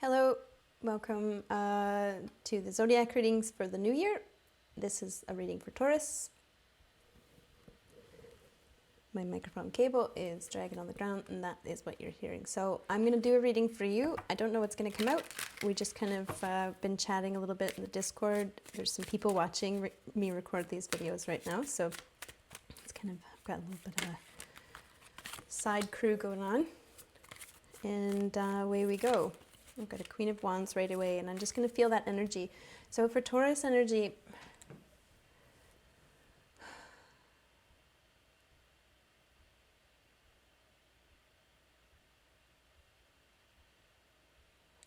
Hello, welcome to the zodiac readings for the new year. This is a reading for Taurus. My microphone cable is dragging on the ground, and that is what you're hearing. So I'm going to do a reading for you. I don't know what's going to come out. We just kind of been chatting a little bit in the Discord. There's some people watching me record these videos right now, so it's kind of got a little bit of a side crew going on. And away we go. I've got a Queen of Wands right away, and I'm just going to feel that energy. So for Taurus energy,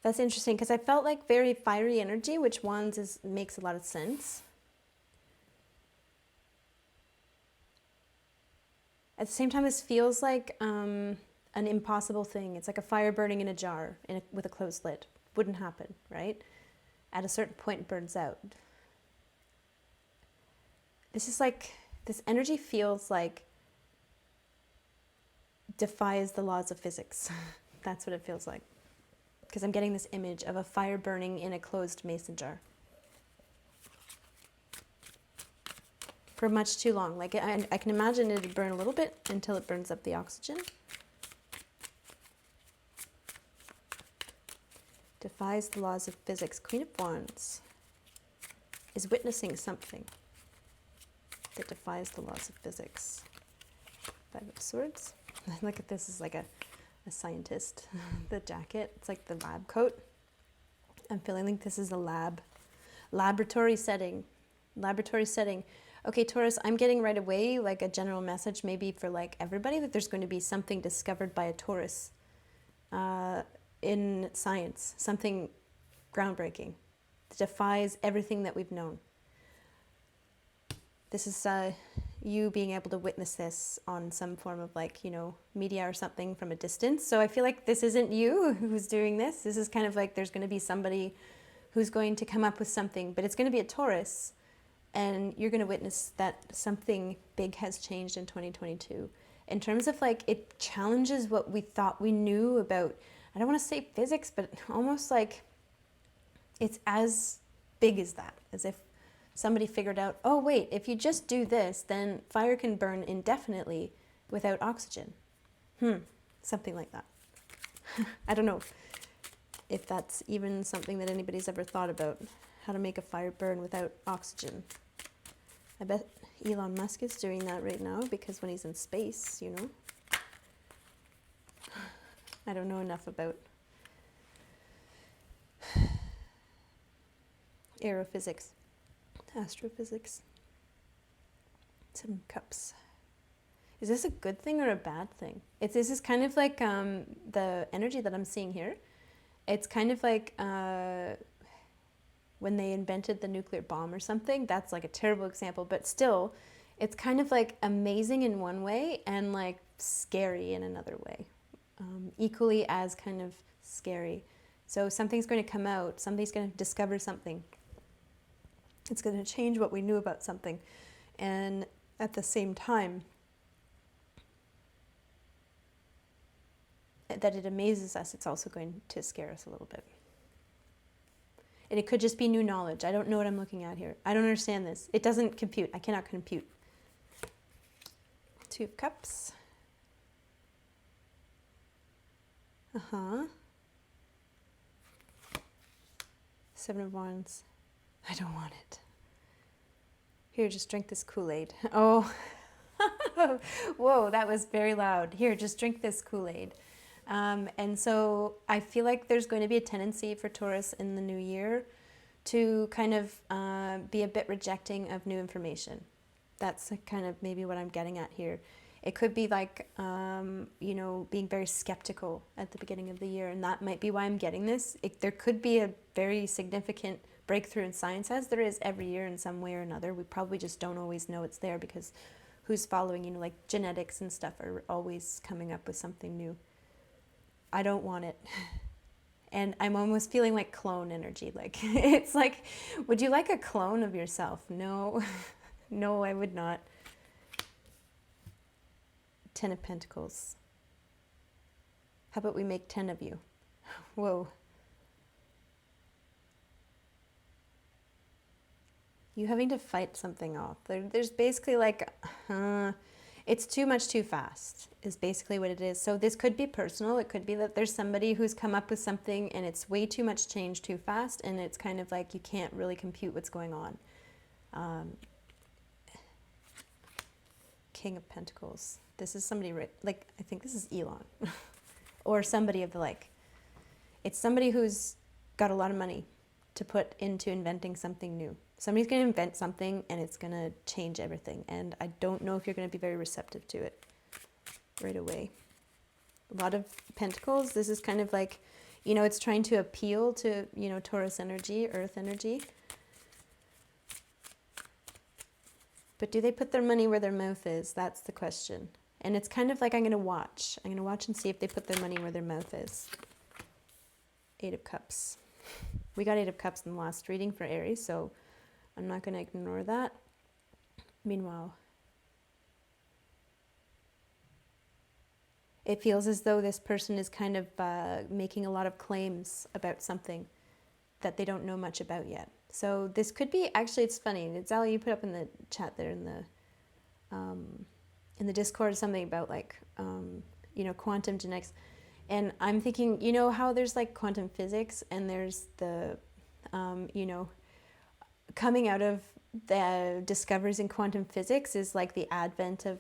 that's interesting because I felt like very fiery energy, which Wands makes a lot of sense. At the same time, this feels like an impossible thing. It's like a fire burning in a jar with a closed lid. Wouldn't happen, right? At a certain point, it burns out. This energy feels like defies the laws of physics. That's what it feels like. Because I'm getting this image of a fire burning in a closed mason jar. For much too long. Like I can imagine it would burn a little bit until it burns up the oxygen. Defies the laws of physics. Queen of Wands is witnessing something that defies the laws of physics. Five of Swords. Look at this as like a scientist. The jacket, it's like the lab coat. I'm feeling like this is a laboratory setting. Okay, Taurus, I'm getting right away like a general message maybe for like everybody that there's going to be something discovered by a Taurus in science, something groundbreaking that defies everything that we've known. This is you being able to witness this on some form of like, media or something from a distance. So I feel like this isn't you who's doing this. This is kind of like there's going to be somebody who's going to come up with something, but it's going to be a Taurus, and you're going to witness that something big has changed in 2022. In terms of like, it challenges what we thought we knew about, I don't want to say physics, but almost like it's as big as that, as if somebody figured out, oh wait, if you just do this, then fire can burn indefinitely without oxygen. Something like that. I don't know if that's even something that anybody's ever thought about, how to make a fire burn without oxygen. I bet Elon Musk is doing that right now because when he's in space, I don't know enough about aerophysics, astrophysics. Seven of Cups. Is this a good thing or a bad thing? This is kind of like the energy that I'm seeing here. It's kind of like when they invented the nuclear bomb or something. That's like a terrible example, but still, it's kind of like amazing in one way and like scary in another way. Equally as kind of scary. So something's going to come out, somebody's going to discover something. It's going to change what we knew about something. And at the same time, that it amazes us, it's also going to scare us a little bit. And it could just be new knowledge. I don't know what I'm looking at here. I don't understand this. It doesn't compute. I cannot compute. Two of Cups. Seven of Wands. I don't want it. Here, just drink this Kool-Aid. Oh, whoa, that was very loud. Here, just drink this Kool-Aid. And so I feel like there's going to be a tendency for Taurus in the new year to kind of be a bit rejecting of new information. That's kind of maybe what I'm getting at here. It could be like, being very skeptical at the beginning of the year, and that might be why I'm getting this. There could be a very significant breakthrough in science, as there is every year in some way or another. We probably just don't always know it's there because who's following, like genetics and stuff are always coming up with something new. I don't want it. And I'm almost feeling like clone energy. Like, it's like, would you like a clone of yourself? No, no, I would not. Ten of Pentacles. How about we make 10 of you? Whoa. You having to fight something off. There's basically like, it's too much too fast is basically what it is. So this could be personal. It could be that there's somebody who's come up with something and it's way too much change too fast, and it's kind of like you can't really compute what's going on. King of Pentacles. This is somebody, like, I think this is Elon or somebody of the like. It's somebody who's got a lot of money to put into inventing something new. Somebody's going to invent something and it's going to change everything. And I don't know if you're going to be very receptive to it right away. A lot of Pentacles. This is kind of like, you know, it's trying to appeal to, you know, Taurus energy, Earth energy. But do they put their money where their mouth is? That's the question. And it's kind of like I'm going to watch. I'm going to watch and see if they put their money where their mouth is. 8 of Cups. We got 8 of Cups in the last reading for Aries, so I'm not going to ignore that. Meanwhile, it feels as though this person is kind of making a lot of claims about something that they don't know much about yet. So this could be, actually it's funny, it's Ali, you put up in the chat there in the Discord something about like, you know, quantum genetics. And I'm thinking, you know how there's like quantum physics and there's the, you know, coming out of the discoveries in quantum physics is like the advent of,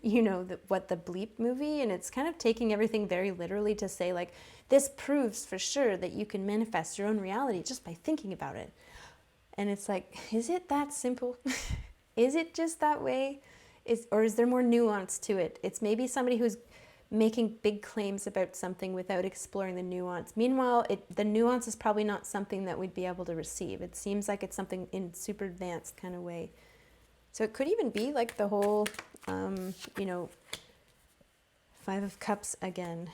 you know, what the Bleep movie, and it's kind of taking everything very literally to say like, this proves for sure that you can manifest your own reality just by thinking about it. And it's like, is it that simple? Is it just that way? Or is there more nuance to it? It's maybe somebody who's making big claims about something without exploring the nuance. Meanwhile, the nuance is probably not something that we'd be able to receive. It seems like it's something in super advanced kind of way. So it could even be like the whole, you know, 5 of Cups again.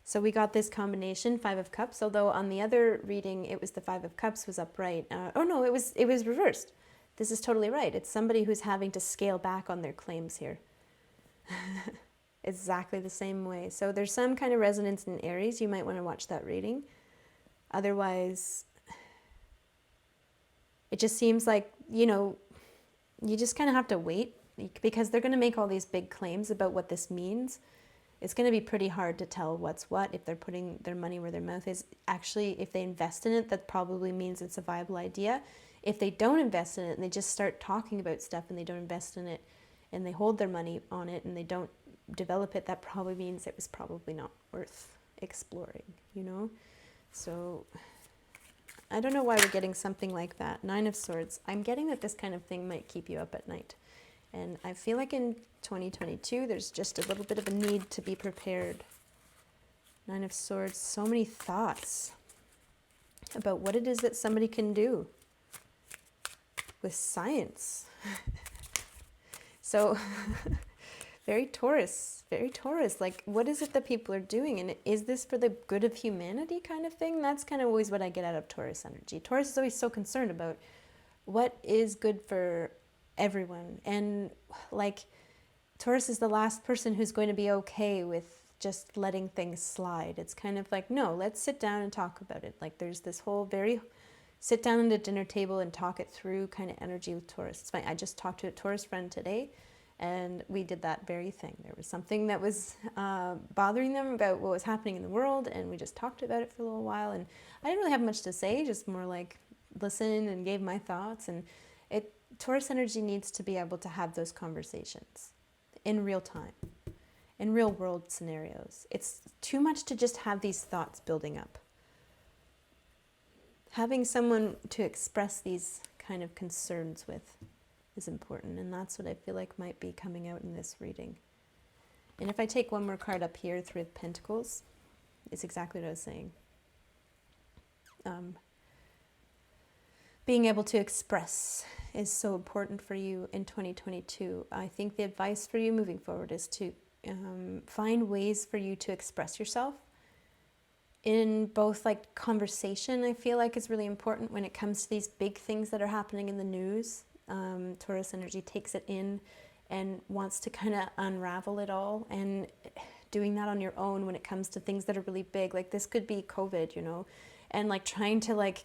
So we got this combination, 5 of Cups, although on the other reading, it was the 5 of Cups was upright. Oh no, it was reversed. This is totally right. It's somebody who's having to scale back on their claims here. Exactly the same way. So there's some kind of resonance in Aries. You might want to watch that reading. Otherwise, it just seems like, you know, you just kind of have to wait because they're going to make all these big claims about what this means. It's going to be pretty hard to tell what's what if they're putting their money where their mouth is. Actually, if they invest in it, that probably means it's a viable idea. If they don't invest in it and they just start talking about stuff and they don't invest in it, and they hold their money on it and they don't develop it, that probably means it was probably not worth exploring, you know? So I don't know why we're getting something like that. 9 of Swords. I'm getting that this kind of thing might keep you up at night. And I feel like in 2022, there's just a little bit of a need to be prepared. 9 of Swords. So many thoughts about what it is that somebody can do with science. So, very Taurus, like what is it that people are doing? And is this for the good of humanity kind of thing? That's kind of always what I get out of Taurus energy. Taurus is always so concerned about what is good for everyone. And like Taurus is the last person who's going to be okay with just letting things slide. It's kind of like, no, let's sit down and talk about it. Like there's this whole very sit down at a dinner table and talk it through kind of energy with Taurus. It's funny, I just talked to a Taurus friend today and we did that very thing. There was something that was bothering them about what was happening in the world, and we just talked about it for a little while, and I didn't really have much to say, just more like listen and gave my thoughts. And Taurus energy needs to be able to have those conversations in real time, in real world scenarios. It's too much to just have these thoughts building up. Having someone to express these kind of concerns with is important, and that's what I feel like might be coming out in this reading. And if I take one more card up here, 3 of Pentacles, it's exactly what I was saying. Being able to express is so important for you in 2022. I think the advice for you moving forward is to find ways for you to express yourself in both like conversation. I feel like is really important when it comes to these big things that are happening in the news. Taurus energy takes it in and wants to kind of unravel it all, and doing that on your own when it comes to things that are really big. Like this could be COVID, you know, and like trying to like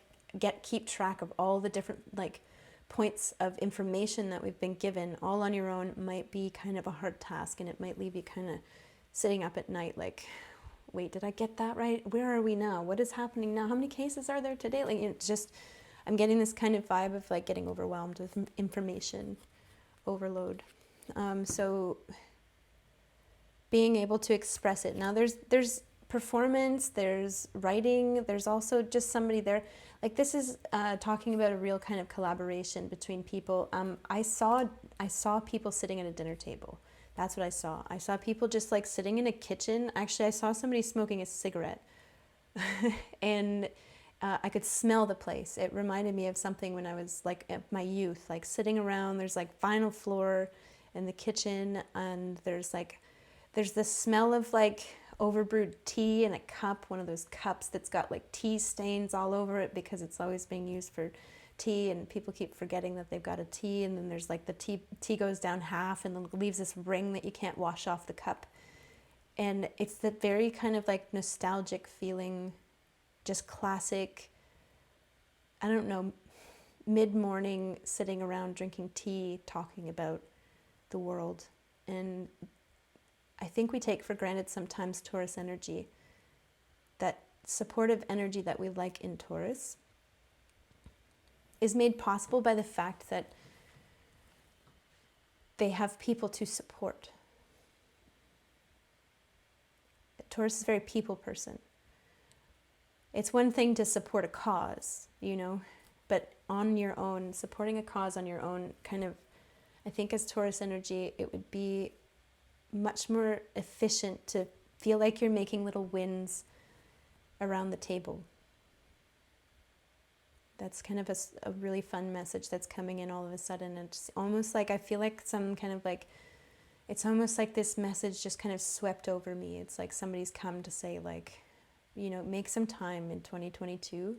keep track of all the different like points of information that we've been given all on your own might be kind of a hard task, and it might leave you kind of sitting up at night like, wait, did I get that right? Where are we now? What is happening now? How many cases are there today? Like, it's just, I'm getting this kind of vibe of like getting overwhelmed with information overload. So being able to express it. Now there's performance, there's writing, there's also just somebody there. Like this is talking about a real kind of collaboration between people. I saw people sitting at a dinner table. That's what I saw. I saw people just like sitting in a kitchen. Actually, I saw somebody smoking a cigarette. And I could smell the place. It reminded me of something when I was like at my youth, like sitting around, there's like vinyl floor in the kitchen, and there's the smell of like overbrewed tea in a cup, one of those cups that's got like tea stains all over it because it's always being used for tea, and people keep forgetting that they've got a tea, and then there's like the tea goes down half and then leaves this ring that you can't wash off the cup. And it's that very kind of like nostalgic feeling, just classic, I don't know, mid-morning sitting around drinking tea, talking about the world. And I think we take for granted sometimes Taurus energy, that supportive energy that we like in Taurus is made possible by the fact that they have people to support. Taurus is a very people person. It's one thing to support a cause, you know, but on your own, supporting a cause on your own, kind of, I think as Taurus energy, it would be much more efficient to feel like you're making little wins around the table. That's kind of a really fun message that's coming in all of a sudden. It's almost like I feel like some kind of like, it's almost like this message just kind of swept over me. It's like somebody's come to say like, you know, make some time in 2022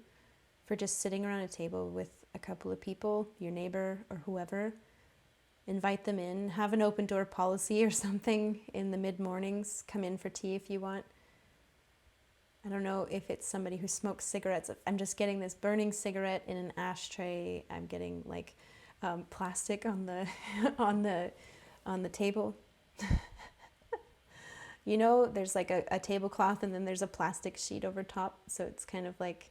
for just sitting around a table with a couple of people, your neighbor or whoever. Invite them in, have an open door policy or something in the mid-mornings. Come in for tea if you want. I don't know if it's somebody who smokes cigarettes. I'm just getting this burning cigarette in an ashtray. I'm getting like plastic on the on the table. You know, there's like a tablecloth and then there's a plastic sheet over top, so it's kind of like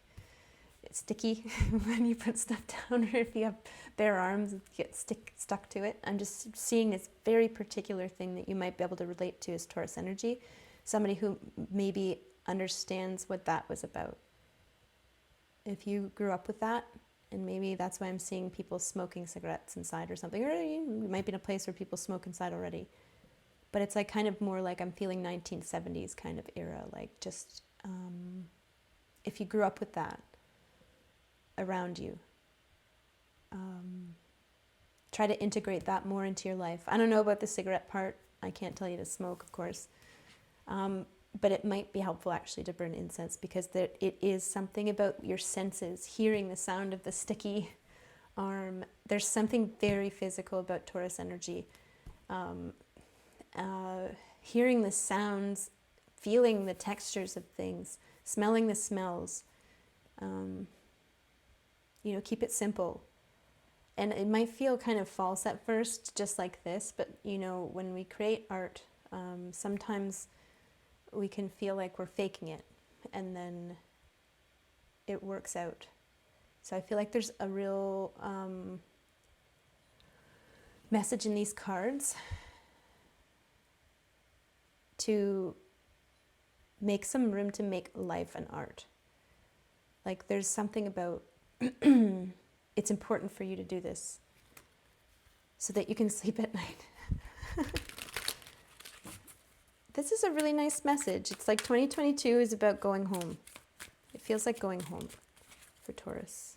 it's sticky when you put stuff down, or if you have bare arms, it gets stuck to it. I'm just seeing this very particular thing that you might be able to relate to as Taurus energy. Somebody who maybe understands what that was about. If you grew up with that, and maybe that's why I'm seeing people smoking cigarettes inside or something, or you might be in a place where people smoke inside already. But it's like kind of more like I'm feeling 1970s kind of era, like just if you grew up with that around you, try to integrate that more into your life. I don't know about the cigarette part. I can't tell you to smoke, of course. But it might be helpful actually to burn incense, because it is something about your senses, hearing the sound of the sticky arm. There's something very physical about Taurus energy. Hearing the sounds, feeling the textures of things, smelling the smells. You know, keep it simple. And it might feel kind of false at first, just like this, but you know, when we create art, sometimes we can feel like we're faking it, and then it works out. So I feel like there's a real message in these cards to make some room to make life an art. Like there's something about it's important for you to do this so that you can sleep at night. This is a really nice message. It's like 2022 is about going home. It feels like going home for Taurus.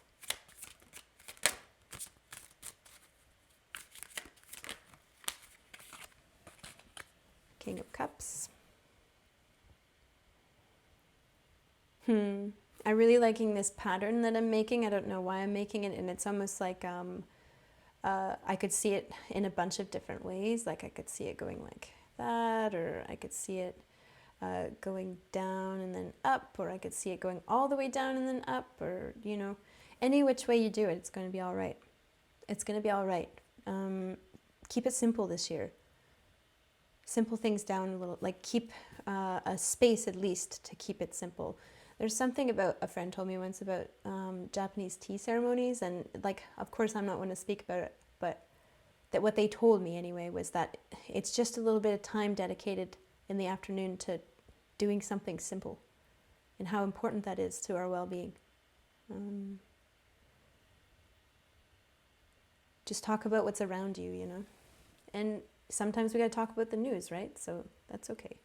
King of Cups. I'm really liking this pattern that I'm making. I don't know why I'm making it, and it's almost like I could see it in a bunch of different ways. Like I could see it going like that, or I could see it going down and then up, or I could see it going all the way down and then up, or you know. Any which way you do it, it's going to be all right. It's going to be all right. Keep it simple this year. Simple things down a little, like keep a space at least to keep it simple. There's something about, a friend told me once about Japanese tea ceremonies, and like, of course I'm not one to speak about it, but that what they told me anyway was that it's just a little bit of time dedicated in the afternoon to doing something simple, and how important that is to our well-being. Just talk about what's around you, you know. And sometimes we got to talk about the news, right? So that's okay.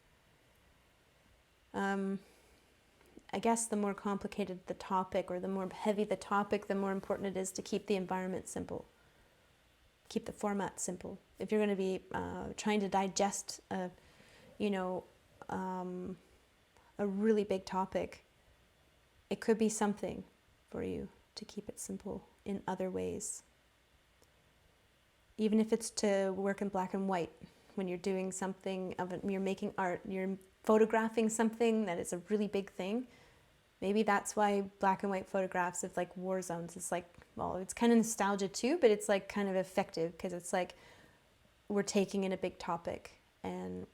I guess the more complicated the topic, or the more heavy the topic, the more important it is to keep the environment simple. Keep the format simple. If you're going to be trying to digest a really big topic, it could be something for you to keep it simple in other ways. Even if it's to work in black and white, when you're doing something of it, you're making art, you're photographing something that is a really big thing. Maybe that's why black and white photographs of like war zones is like, well, it's kind of nostalgia too, but it's like kind of effective, because it's like we're taking in a big topic, and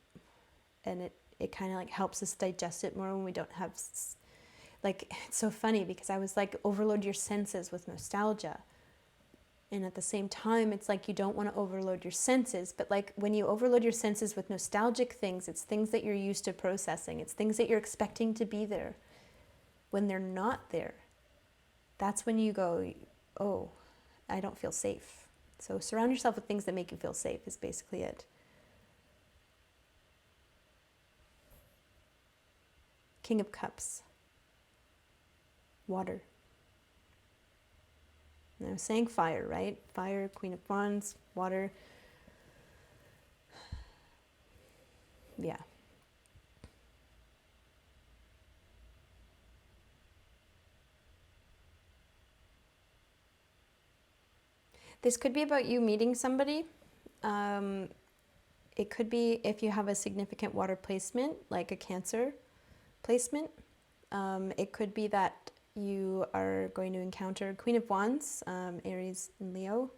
it kind of like helps us digest it more when we don't have, like, it's so funny because I was like, overload your senses with nostalgia. And at the same time, it's like you don't want to overload your senses. But like when you overload your senses with nostalgic things, it's things that you're used to processing. It's things that you're expecting to be there. When they're not there, that's when you go, oh, I don't feel safe. So surround yourself with things that make you feel safe is basically it. King of Cups. Water. And I was saying fire, right? Fire, Queen of Wands, water. Yeah. This could be about you meeting somebody. It could be if you have a significant water placement, like a Cancer placement. It could be that you are going to encounter Queen of Wands, Aries and Leo,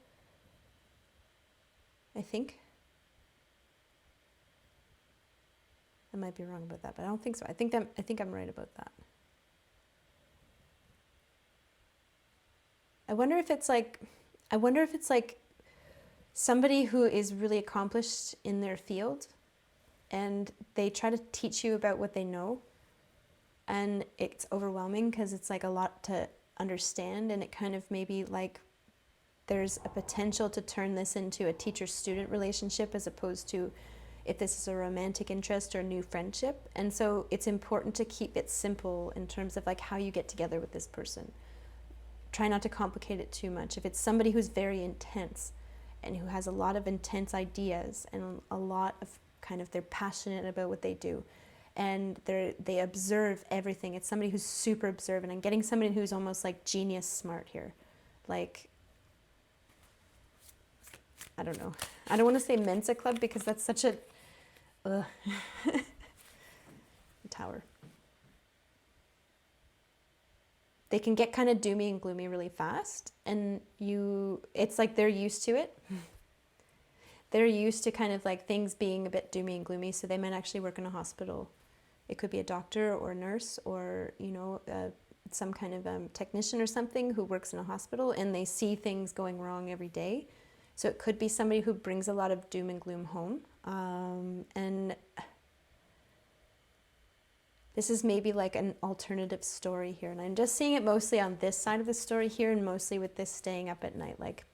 I think. I might be wrong about that, but I don't think so. I think I'm right about that. I wonder if it's like somebody who is really accomplished in their field, and they try to teach you about what they know, and it's overwhelming because it's like a lot to understand, and it kind of maybe like there's a potential to turn this into a teacher-student relationship as opposed to if this is a romantic interest or a new friendship. And so it's important to keep it simple in terms of like how you get together with this person. Try not to complicate it too much. If it's somebody who's very intense and who has a lot of intense ideas and a lot of kind of, they're passionate about what they do, and they observe everything. It's somebody who's super observant. I'm getting somebody who's almost like genius smart here. Like, I don't know. I don't want to say Mensa Club because that's such a Tower. They can get kind of doomy and gloomy really fast, and it's like they're used to it. They're used to kind of like things being a bit doomy and gloomy, so they might actually work in a hospital. It could be a doctor or a nurse, or some kind of technician or something who works in a hospital, and they see things going wrong every day. So it could be somebody who brings a lot of doom and gloom home. And this is maybe like an alternative story here. And I'm just seeing it mostly on this side of the story here, and mostly with this staying up at night. Like,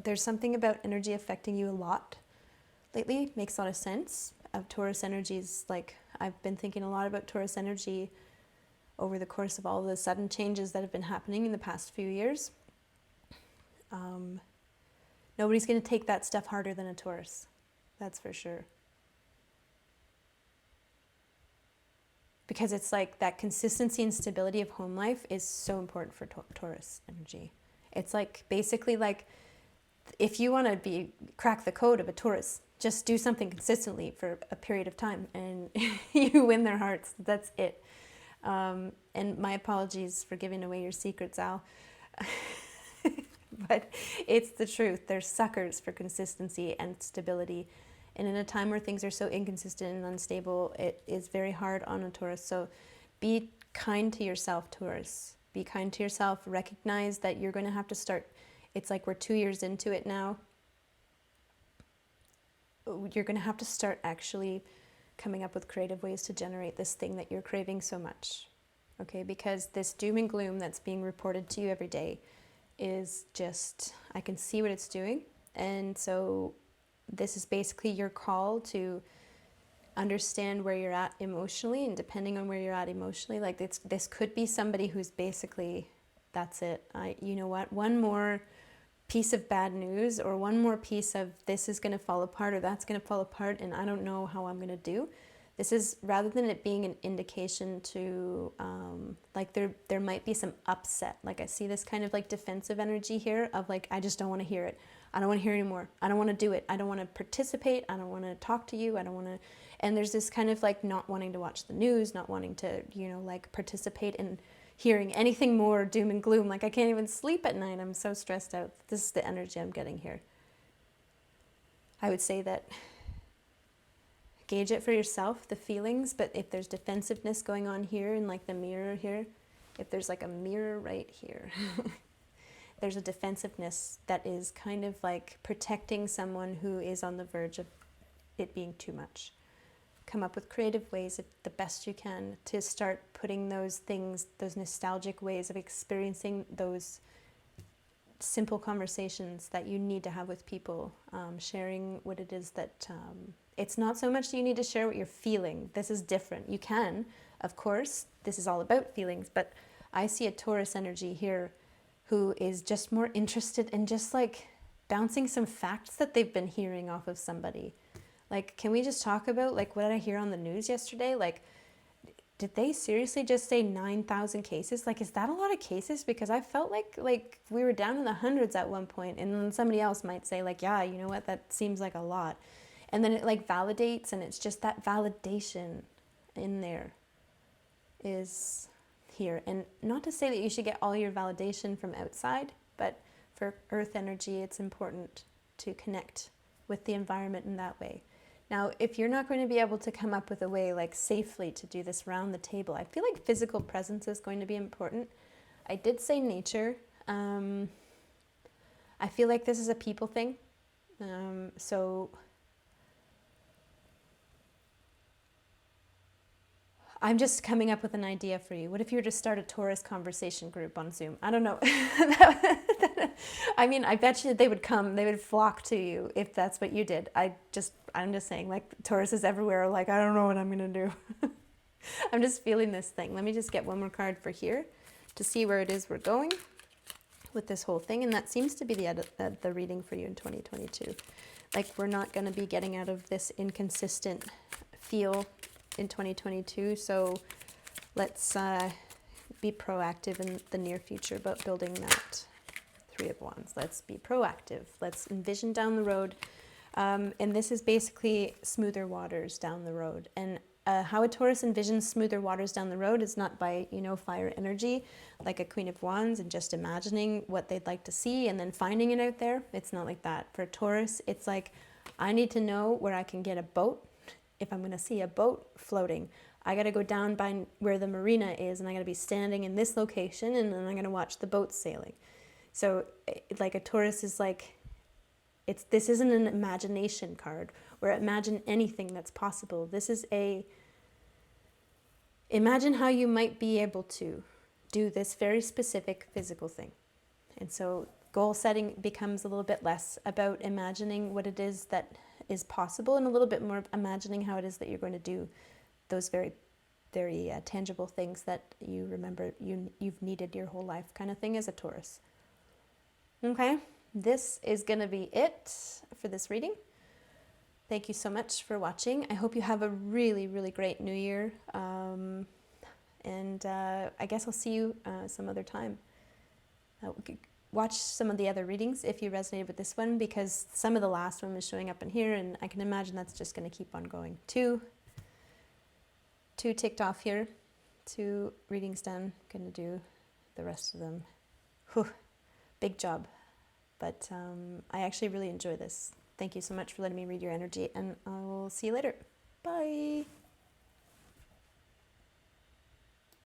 there's something about energy affecting you a lot lately. Makes a lot of sense. Taurus energy is like, I've been thinking a lot about Taurus energy over the course of all the sudden changes that have been happening in the past few years. Nobody's going to take that stuff harder than a Taurus. That's for sure. Because it's like that consistency and stability of home life is so important for Taurus energy. It's like basically like if you want to crack the code of a Taurus, just do something consistently for a period of time and you win their hearts. That's it. And my apologies for giving away your secrets, Al. But it's the truth. They're suckers for consistency and stability. And in a time where things are so inconsistent and unstable, it is very hard on a Taurus. So be kind to yourself, Taurus. Be kind to yourself. Recognize that you're going to have to start. It's like we're 2 years into it now. You're going to have to start actually coming up with creative ways to generate this thing that you're craving so much. Okay, because this doom and gloom that's being reported to you every day is just, I can see what it's doing. And so this is basically your call to understand where you're at emotionally, and depending on where you're at emotionally, like this could be somebody who's basically, that's it. You know what? One more piece of bad news, or one more piece of this is going to fall apart, or that's going to fall apart, and I don't know how I'm going to do. This is, rather than it being an indication to, like there might be some upset. Like I see this kind of like defensive energy here of like, I just don't want to hear it. I don't want to hear anymore. I don't want to do it. I don't want to participate. I don't want to talk to you. I don't want to, and there's this kind of like not wanting to watch the news, not wanting to, you know, like participate in hearing anything more doom and gloom. Like I can't even sleep at night. I'm so stressed out. This is the energy I'm getting here. I would say that gauge it for yourself, the feelings, but if there's defensiveness going on here in like the mirror here, if there's like a mirror right here, there's a defensiveness that is kind of like protecting someone who is on the verge of it being too much. Come up with creative ways, the best you can, to start putting those things, those nostalgic ways of experiencing those simple conversations that you need to have with people, sharing what it is that, it's not so much that you need to share what you're feeling. This is different. You can, of course, this is all about feelings, but I see a Taurus energy here who is just more interested in just like bouncing some facts that they've been hearing off of somebody. Like, can we just talk about, like, what did I hear on the news yesterday? Like, did they seriously just say 9,000 cases? Like, is that a lot of cases? Because I felt like we were down in the hundreds at one point, and then somebody else might say, like, yeah, you know what, that seems like a lot. And then it, like, validates, and it's just that validation in there is here. And not to say that you should get all your validation from outside, but for earth energy, it's important to connect with the environment in that way. Now, if you're not going to be able to come up with a way like safely to do this around the table, I feel like physical presence is going to be important. I did say nature. I feel like this is a people thing. So I'm just coming up with an idea for you. What if you were to start a Taurus conversation group on Zoom? I don't know. I mean, I bet you they would come, they would flock to you if that's what you did. I'm just saying, like, Taurus is everywhere. Like, I don't know what I'm going to do. I'm just feeling this thing. Let me just get one more card for here to see where it is we're going with this whole thing. And that seems to be the reading for you in 2022. Like, we're not going to be getting out of this inconsistent feel in 2022, so let's be proactive in the near future about building that Three of Wands. Let's be proactive. Let's envision down the road, and this is basically smoother waters down the road. And how a Taurus envisions smoother waters down the road is not by, you know, fire energy like a Queen of Wands and just imagining what they'd like to see and then finding it out there. It's not like that. For a Taurus, it's like, I need to know where I can get a boat. If I'm going to see a boat floating, I got to go down by where the marina is, and I got to be standing in this location, and then I'm going to watch the boats sailing. So like a Taurus is like, this isn't an imagination card where imagine anything that's possible. This is imagine how you might be able to do this very specific physical thing. And so goal setting becomes a little bit less about imagining what it is that is possible, and a little bit more imagining how it is that you're going to do those very, very tangible things that you remember you've needed your whole life, kind of thing, as a Taurus. Okay, this is going to be it for this reading. Thank you so much for watching. I hope you have a really, really great new year, and I guess I'll see you some other time. Watch some of the other readings if you resonated with this one, because some of the last one was showing up in here, and I can imagine that's just going to keep on going. Two ticked off here. 2 readings done. Gonna do the rest of them. Whew, big job. But I actually really enjoy this. Thank you so much for letting me read your energy, and I will see you later. Bye.